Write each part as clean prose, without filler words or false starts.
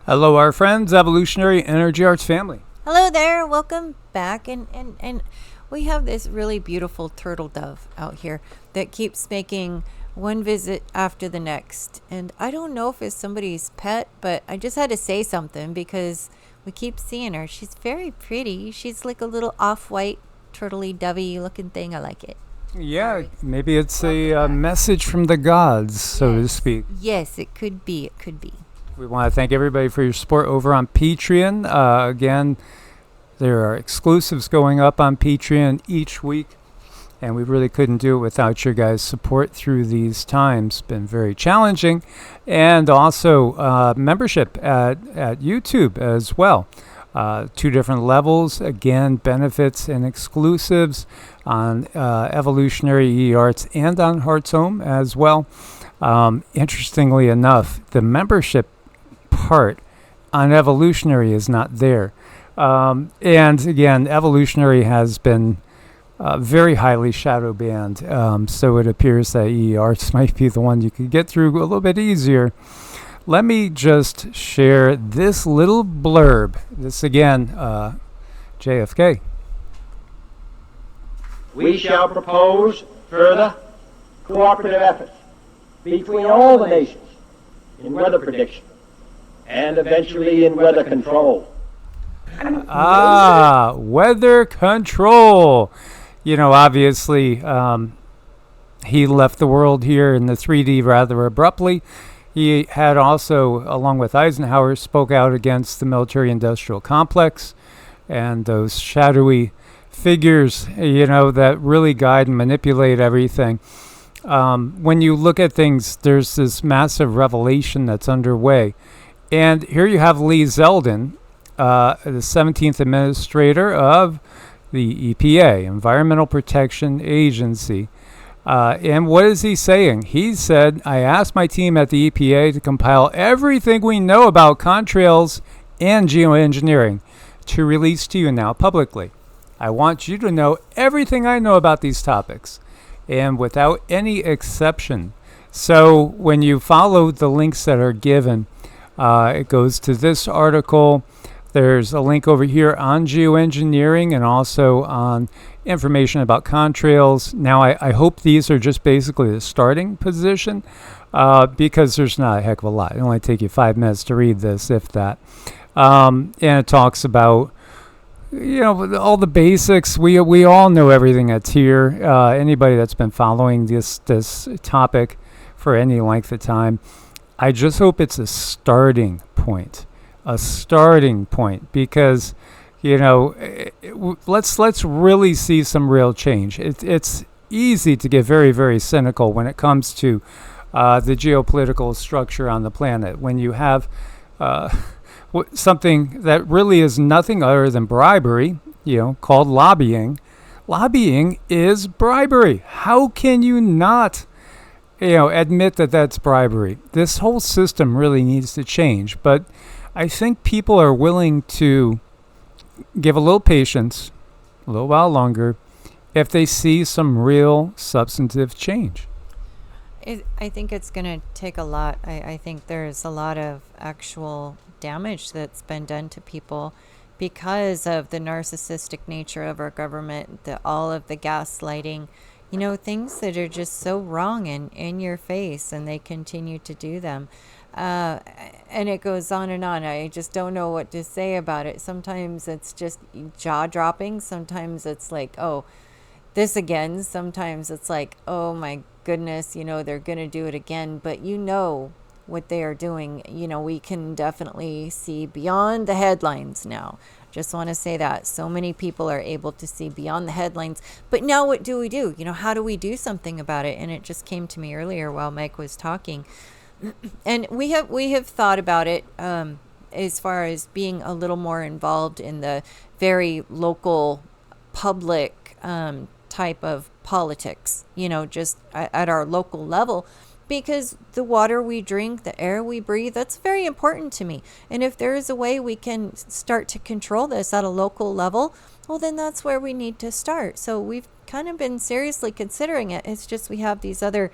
Hello, our friends, Evolutionary Energy Arts family. Hello there, welcome back. And we have this really beautiful turtle dove out here that keeps making one visit after the next. And I don't know if it's somebody's pet, but I just had to say something because we keep seeing her. She's very pretty. She's like a little off-white, turtley, dovey looking thing. I like it. Yeah, Sorry. maybe it's a message from the gods, so to speak. Yes, it could be. It could be. We want to thank everybody for your support over on Patreon. Again, there are exclusives going up on Patreon each week, and we really couldn't do it without your guys' support through these times. Been very challenging. And also membership at YouTube as well. 2 different levels, again, benefits and exclusives on Evolutionary E-Arts and on Heart's Home as well. Interestingly enough, the membership part on Evolutionary is not there. And again, Evolutionary has been very highly shadow banned, so it appears that E-Arts might be the one you could get through a little bit easier. Let me just share this little blurb. This again, JFK. We shall propose further cooperative efforts between all the nations in weather prediction and eventually in weather control. Weather control. You know, obviously, he left the world here in the 3D rather abruptly. He had also, along with Eisenhower, spoke out against the military-industrial complex and those shadowy figures, you know, that really guide and manipulate everything. When you look at things, there's this massive revelation that's underway. And here you have Lee Zeldin, the 17th administrator of the EPA, Environmental Protection Agency. And what is he saying? He said, I asked my team at the EPA to compile everything we know about contrails and geoengineering to release to you now publicly. I want you to know everything I know about these topics, and without any exception. So when you follow the links that are given, it goes to this article. There's a link over here on geoengineering and also on information about contrails. Now, I hope these are just basically the starting position because there's not a heck of a lot. It only take you 5 minutes to read this, if that. And it talks about, you know, all the basics. We all know everything that's here. Anybody that's been following this topic for any length of time, I just hope it's a starting point. Because, you know, let's really see some real change. It's easy to get very, very cynical when it comes to the geopolitical structure on the planet. When you have something that really is nothing other than bribery, you know, called lobbying. Lobbying is bribery. How can you not, you know, admit that that's bribery? This whole system really needs to change. But I think people are willing to give a little patience, a little while longer, if they see some real substantive change. I think it's going to take a lot. I think there's a lot of actual damage that's been done to people because of the narcissistic nature of our government, all of the gaslighting, you know, things that are just so wrong and in your face, and they continue to do them. And it goes on and on. I just don't know what to say about it. Sometimes it's just jaw-dropping. Sometimes it's like, oh, this again. Sometimes it's like, oh my goodness, you know, they're going to do it again. But you know what they are doing. You know, we can definitely see beyond the headlines now. Just want to say that. So many people are able to see beyond the headlines. But now what do? You know, how do we do something about it? And it just came to me earlier while Mike was talking. And we have thought about it as far as being a little more involved in the very local public type of politics, you know, just at our local level, because the water we drink, the air we breathe, that's very important to me. And if there is a way we can start to control this at a local level, well, then that's where we need to start. So we've kind of been seriously considering it. It's just we have these other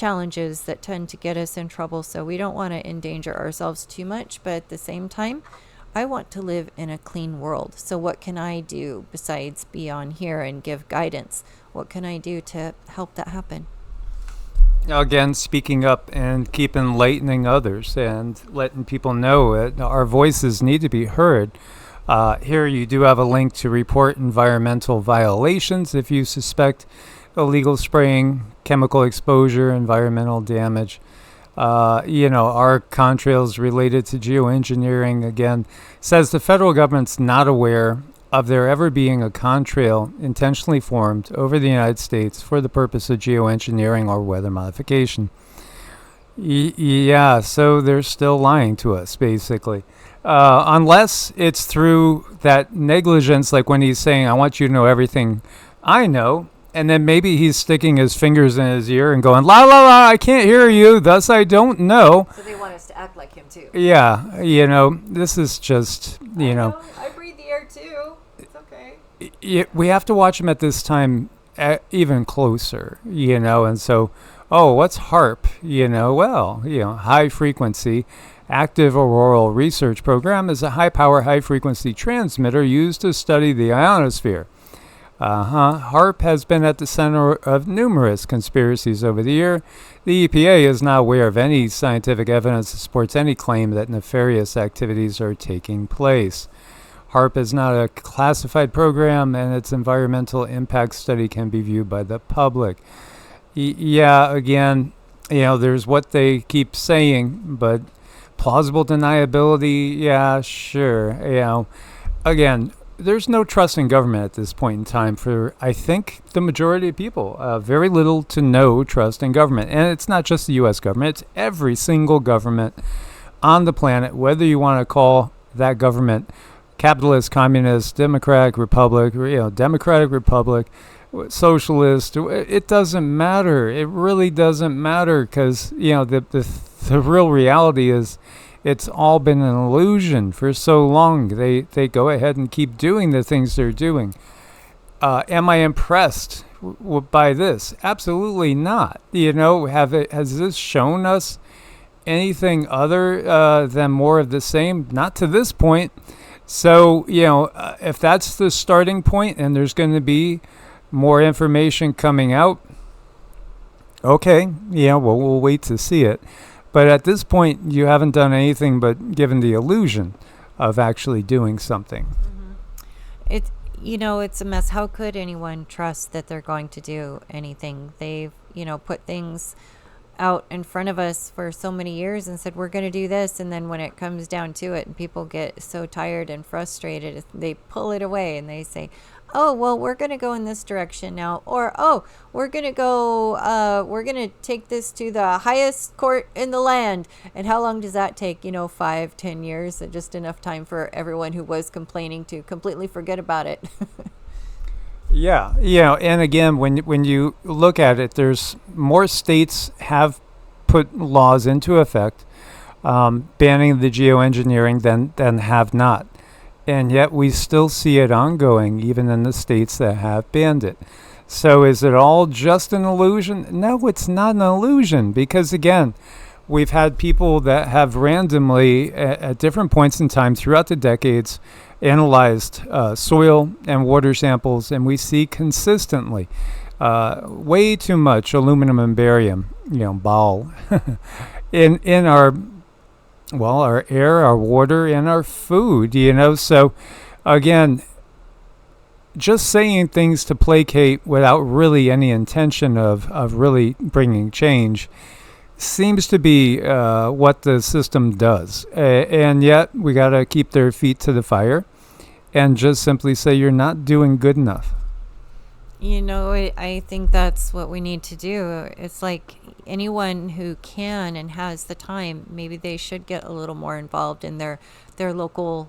challenges that tend to get us in trouble. So we don't want to endanger ourselves too much, but at the same time, I want to live in a clean world. So what can I do besides be on here and give guidance? What can I do to help that happen? Again, speaking up and keep enlightening others and letting people know that our voices need to be heard. Here you do have a link to report environmental violations if you suspect illegal spraying, chemical exposure, environmental damage. Our contrails related to geoengineering, again, says the federal government's not aware of there ever being a contrail intentionally formed over the United States for the purpose of geoengineering or weather modification. So they're still lying to us, basically. Unless it's through that negligence, like when he's saying, I want you to know everything I know, and then maybe he's sticking his fingers in his ear and going, la, la, la, I can't hear you, thus I don't know. So they want us to act like him, too. Yeah, this is just, I breathe the air, too. It's okay. We have to watch him at this time even closer, and so, what's HAARP? High frequency active auroral research program is a high power, high frequency transmitter used to study the ionosphere. HAARP has been at the center of numerous conspiracies over the year. The EPA is not aware of any scientific evidence that supports any claim that nefarious activities are taking place. HAARP is not a classified program, and its environmental impact study can be viewed by the public. Again, there's what they keep saying, but plausible deniability, yeah, sure. Again, there's no trust in government at this point in time for, I think, the majority of people. Very little to no trust in government. And it's not just the U.S. government. It's every single government on the planet, whether you want to call that government capitalist, communist, democratic republic, democratic republic, socialist. It doesn't matter. It really doesn't matter because, the real reality is it's all been an illusion for so long. They go ahead and keep doing the things they're doing. Am I impressed by this? Absolutely not. Has this shown us anything other than more of the same? Not to this point. So, if that's the starting point and there's going to be more information coming out, okay, we'll wait to see it. But at this point, you haven't done anything but given the illusion of actually doing something. Mm-hmm. It's a mess. How could anyone trust that they're going to do anything? They've, put things out in front of us for so many years and said, we're going to do this. And then when it comes down to it and people get so tired and frustrated, they pull it away and they say, oh, well, we're going to go in this direction now. Or, we're going to take this to the highest court in the land. And how long does that take? 5-10 years, just enough time for everyone who was complaining to completely forget about it. Yeah. And again, when you look at it, there's more states have put laws into effect banning the geoengineering than have not. And yet we still see it ongoing, even in the states that have banned it. So is it all just an illusion? No, it's not an illusion, because again, we've had people that have randomly, at different points in time throughout the decades, analyzed soil and water samples, and we see consistently way too much aluminum and barium, ball, in our air, our water, and our food, So, again, just saying things to placate without really any intention of really bringing change seems to be what the system does. And yet, we got to keep their feet to the fire and just simply say you're not doing good enough. I think that's what we need to do. It's like anyone who can and has the time, maybe they should get a little more involved in their local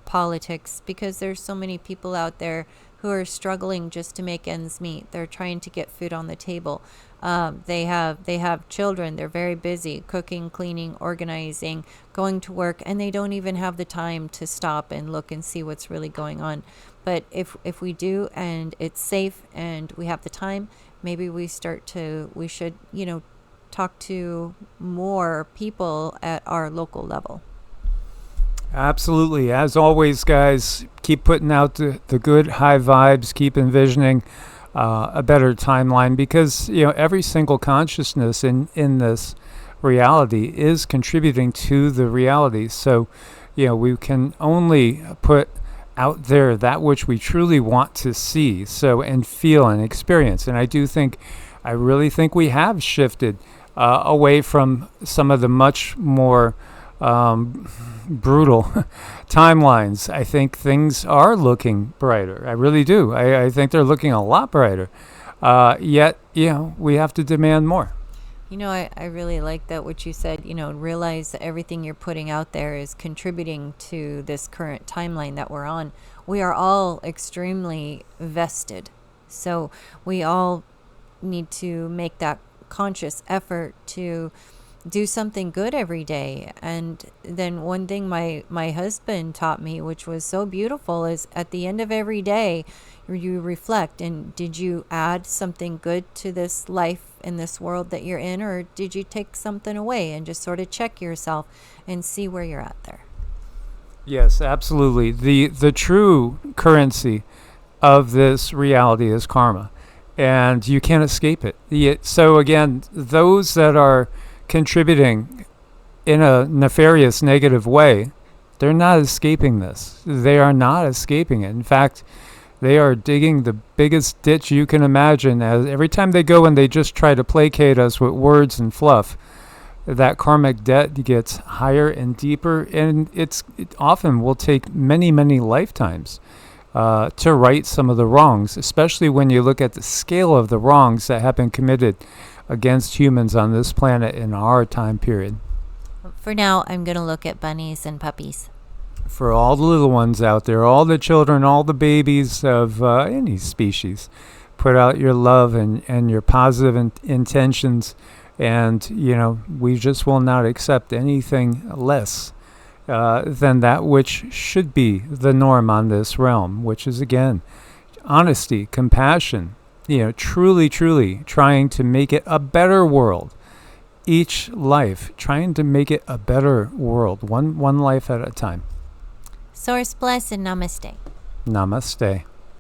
politics, because there's so many people out there who are struggling just to make ends meet. They're trying to get food on the table. They have children. They're very busy cooking, cleaning, organizing, going to work, and they don't even have the time to stop and look and see what's really going on. But if we do, and it's safe and we have the time, maybe we should, talk to more people at our local level. Absolutely. As always, guys, keep putting out the good high vibes, keep envisioning a better timeline, because every single consciousness in this reality is contributing to the reality. So we can only put out there that which we truly want to see, and feel and experience. And I really think we have shifted away from some of the much more brutal timelines. I think things are looking brighter. I really do. I think they're looking a lot brighter. Yet, we have to demand more. I really like that what you said, realize that everything you're putting out there is contributing to this current timeline that we're on. We are all extremely vested. So we all need to make that conscious effort to do something good every day. And then one thing my husband taught me, which was so beautiful, is at the end of every day, you reflect, and did you add something good to this life in this world that you're in, or did you take something away? And just sort of check yourself and see where you're at there. Yes, absolutely. The true currency of this reality is karma, and you can't escape it. So again, those that are contributing in a nefarious, negative way, they're not escaping this. They are not escaping it. In fact, they are digging the biggest ditch you can imagine. As every time they go and they just try to placate us with words and fluff, that karmic debt gets higher and deeper, and it often will take many, many lifetimes to right some of the wrongs, especially when you look at the scale of the wrongs that have been committed against humans on this planet in our time period. For now, I'm going to look at bunnies and puppies. For all the little ones out there, all the children, all the babies of any species, put out your love and your positive intentions, and we just will not accept anything less than that which should be the norm on this realm, which is, again, honesty, compassion, truly trying to make it a better world. Each life trying to make it a better world, one life at a time. Source bless and namaste. Namaste.